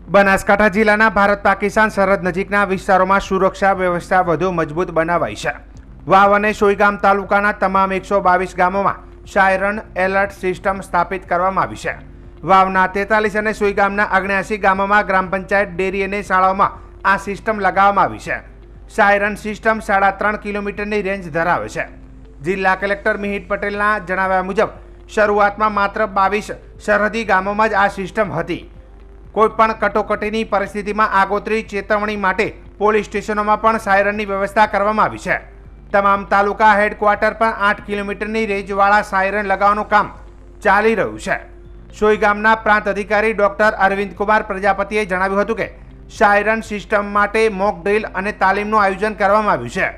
બનાસકાંઠા જિલ્લાના ભારત પાકિસ્તાન સરહદ નજીકના વિસ્તારોમાં સુરક્ષા વ્યવસ્થા વધુ મજબૂત બનાવાઈ છે। વાવ અને સોઈગામ તાલુકાના તમામ 122 ગામોમાં સાયરન એલર્ટ સિસ્ટમ સ્થાપિત કરવામાં આવી છે। વાવના 43 અને સોઈગામના 79 ગામોમાં ગ્રામ પંચાયત, ડેરી અને શાળાઓમાં આ સિસ્ટમ લગાવવામાં આવી છે। સાયરન સિસ્ટમ 3.5 કિલોમીટરની રેન્જ ધરાવે છે। જિલ્લા કલેક્ટર મિહિર પટેલના જણાવ્યા મુજબ શરૂઆતમાં માત્ર 22 સરહદી ગામોમાં જ આ સિસ્ટમ હતી। કોઈપણ કટોકટીની પરિસ્થિતિમાં આગોતરી ચેતવણી માટે પોલીસ સ્ટેશનોમાં પણ સાયરનની વ્યવસ્થા કરવામાં આવી છે। તમામ તાલુકા હેડક્વાર્ટર પર 8 કિલોમીટરની રેન્જવાળા સાયરન લગાવવાનું કામ ચાલી રહ્યું છે। સોઈગામના પ્રાંત અધિકારી ડોક્ટર અરવિંદ કુમાર પ્રજાપતિએ જણાવ્યું હતું કે સાયરન સિસ્ટમ માટે મોક ડ્રીલ અને તાલીમનું આયોજન કરવામાં આવ્યું છે।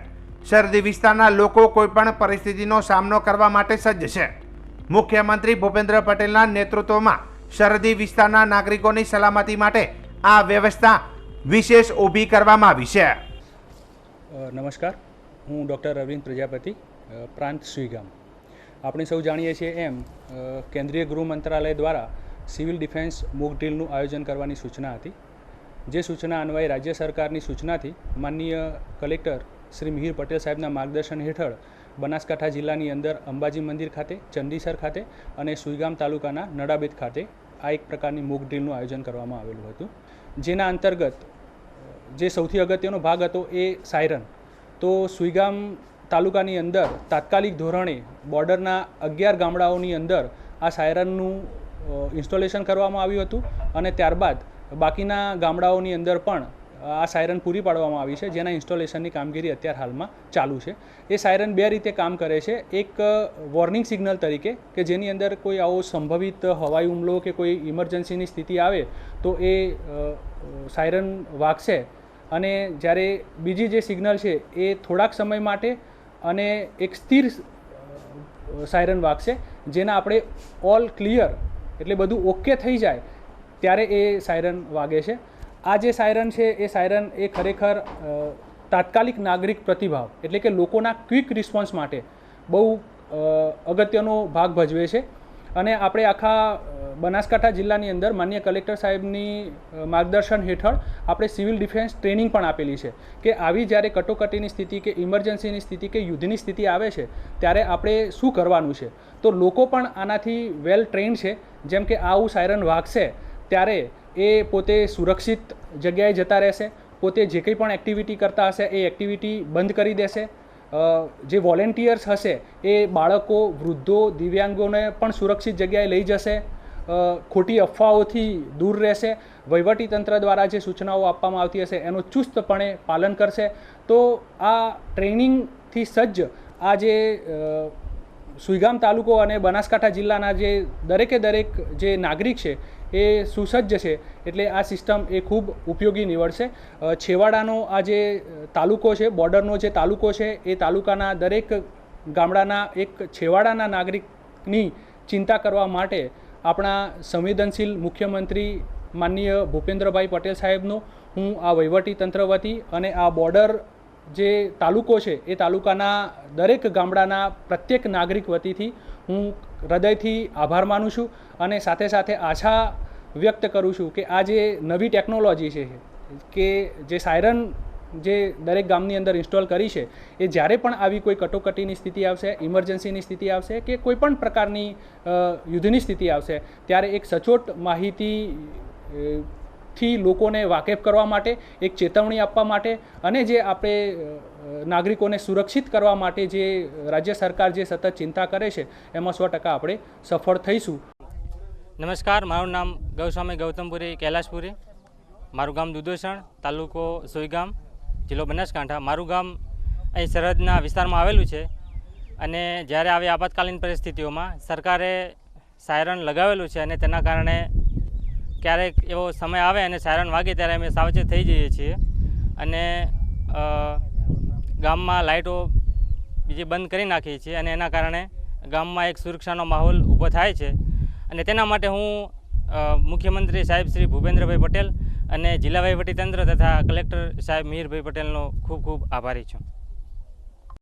સરહદી વિસ્તારના લોકો કોઈપણ પરિસ્થિતિનો સામનો કરવા માટે સજ્જ છે। મુખ્યમંત્રી ભૂપેન્દ્ર પટેલના નેતૃત્વમાં સરહદી વિસ્તારના નાગરિકોની સલામતી માટે આ વ્યવસ્થા વિશેષ ઊભી કરવામાં આવી છે। નમસ્કાર, હું ડૉક્ટર અરવિંદ પ્રજાપતિ, પ્રાંત સુઈગામ। આપણે સૌ જાણીએ છીએ એમ કેન્દ્રીય ગૃહ મંત્રાલય દ્વારા સિવિલ ડિફેન્સ મોક ડ્રીલનું આયોજન કરવાની સૂચના હતી। જે સૂચના અન્વયે રાજ્ય સરકારની સૂચનાથી માનનીય કલેક્ટર શ્રી મિહિર પટેલ સાહેબના માર્ગદર્શન હેઠળ બનાસકાંઠા જિલ્લાની અંદર અંબાજી મંદિર ખાતે, ચંડીસર ખાતે અને સુઈગામ તાલુકાના નડાબેટ ખાતે આ એક પ્રકારની મોક ડ્રીલનું આયોજન કરવામાં આવેલું હતું। જેના અંતર્ગત જે સૌથી અગત્યનો ભાગ હતો એ સાયરન। તો સુઈગામ તાલુકાની અંદર તાત્કાલિક ધોરણે બોર્ડરના 11 ગામડાઓની અંદર આ સાયરનનું ઇન્સ્ટોલેશન કરવામાં આવ્યું હતું અને ત્યારબાદ બાકીના ગામડાઓની અંદર પણ આ સાયરન પૂરી પાડવામાં આવી છે, જેના ઇન્સ્ટોલેશનની કામગીરી અત્યારે હાલમાં ચાલુ છે। એ સાયરન બે રીતે કામ કરે છે। એક વોર્નિંગ સિગ્નલ તરીકે કે જેની અંદર કોઈ આવો સંભવિત હવાઈ હુમલો કે કોઈ ઇમરજન્સીની સ્થિતિ આવે તો એ સાયરન વાગશે અને જ્યારે બીજી જે સિગ્નલ છે એ થોડાક સમય માટે અને એક સ્થિર સાયરન વાગશે, જેના આપણે ઓલ ક્લિયર એટલે બધું ઓકે થઈ જાય ત્યારે એ સાયરન વાગે છે। આ જે સાયરન છે એ સાયરન એ ખરેખર તાત્કાલિક નાગરિક પ્રતિભાવ એટલે કે લોકોના ક્વિક રિસ્પોન્સ માટે બહુ અગત્યનો ભાગ ભજવે છે અને આપણે આખા બનાસકાંઠા જિલ્લાની અંદર માનનીય કલેક્ટર સાહેબની માર્ગદર્શન હેઠળ આપણે સિવિલ ડિફેન્સ ટ્રેનિંગ પણ આપેલી છે કે આવી જ્યારે કટોકટીની સ્થિતિ કે ઇમરજન્સીની સ્થિતિ કે યુદ્ધની સ્થિતિ આવે છે ત્યારે આપણે શું કરવાનું છે। તો લોકો પણ આનાથી વેલ ટ્રેન્ડ છે। જેમ કે આવું સાયરન વાગશે ત્યારે એ પોતે સુરક્ષિત જગ્યાએ જતા રહેશે, પોતે જે કંઈ પણ એક્ટિવિટી કરતા હશે એ એક્ટિવિટી બંધ કરી દેશે। જે વોલેન્ટિયર્સ હશે એ બાળકો, વૃદ્ધો, દિવ્યાંગોને પણ સુરક્ષિત જગ્યાએ લઈ જશે, ખોટી અફવાઓથી દૂર રહેશે, વહીવટીતંત્ર દ્વારા જે સૂચનાઓ આપવામાં આવતી હશે એનું ચુસ્તપણે પાલન કરશે। તો આ ટ્રેનિંગથી સજ્જ આ જે સુઈગામ તાલુકો અને બનાસકાંઠા જિલ્લાના જે દરેકે દરેક જે નાગરિક છે એ સુસજ્જ છે, એટલે આ સિસ્ટમ એ ખૂબ ઉપયોગી નીવડશે। છેવાડાનો આ જે તાલુકો છે, બોર્ડરનો જે તાલુકો છે, એ તાલુકાના દરેક ગામડાના એક છેવાડાના નાગરિકની ચિંતા કરવા માટે આપણા સંવેદનશીલ મુખ્યમંત્રી માનનીય ભૂપેન્દ્રભાઈ પટેલ સાહેબનો હું આ વહીવટીતંત્ર વતી અને આ બોર્ડર જે તાલુકો છે એ તાલુકાના દરેક ગામડાના પ્રત્યેક નાગરિક વતીથી હું હૃદયથી આભાર માનું છું અને સાથે સાથે આશા વ્યક્ત કરું છું કે આ જે નવી ટેકનોલોજી છે કે જે સાયરન જે દરેક ગામની અંદર ઇન્સ્ટોલ કરી છે એ જ્યારે પણ આવી કોઈ કટોકટીની સ્થિતિ આવશે, ઇમરજન્સીની સ્થિતિ આવશે કે કોઈ પણ પ્રકારની યુદ્ધની સ્થિતિ આવશે ત્યારે એક સચોટ માહિતી થી લોકોને વાકેફ કરવા માટે, એક ચેતવણી આપવા માટે અને જે આપણે નાગરિકોને સુરક્ષિત કરવા માટે જે રાજ્ય સરકાર જે સતત ચિંતા કરે છે એમાં 100% આપણે સફળ થઈશું। નમસ્કાર, મારું નામ ગૌસ્વામી ગૌતમપુરી કૈલાશપુરી, મારું ગામ દુધોસણ, તાલુકો સોઈગામ, જિલ્લો બનાસકાંઠા। મારું ગામ અહીં સરહદના વિસ્તારમાં આવેલું છે અને જ્યારે આવી આપાતકાલીન પરિસ્થિતિઓમાં સરકારે સાયરન લગાવેલું છે અને તેના કારણે ક્યારેક એવો સમય આવે અને સાયરન વાગે ત્યારે અમે સાવચેત થઈ જઈએ છીએ અને ગામમાં લાઇટો બીજી બંધ કરી નાખીએ છીએ અને એના કારણે ગામમાં એક સુરક્ષાનો માહોલ ઊભો થાય છે અને તેના માટે હું મુખ્યમંત્રી સાહેબ શ્રી ભૂપેન્દ્રભાઈ પટેલ અને જિલ્લા વહીવટીતંત્ર તથા કલેક્ટર સાહેબ મિહિરભાઈ પટેલનો ખૂબ ખૂબ આભારી છું।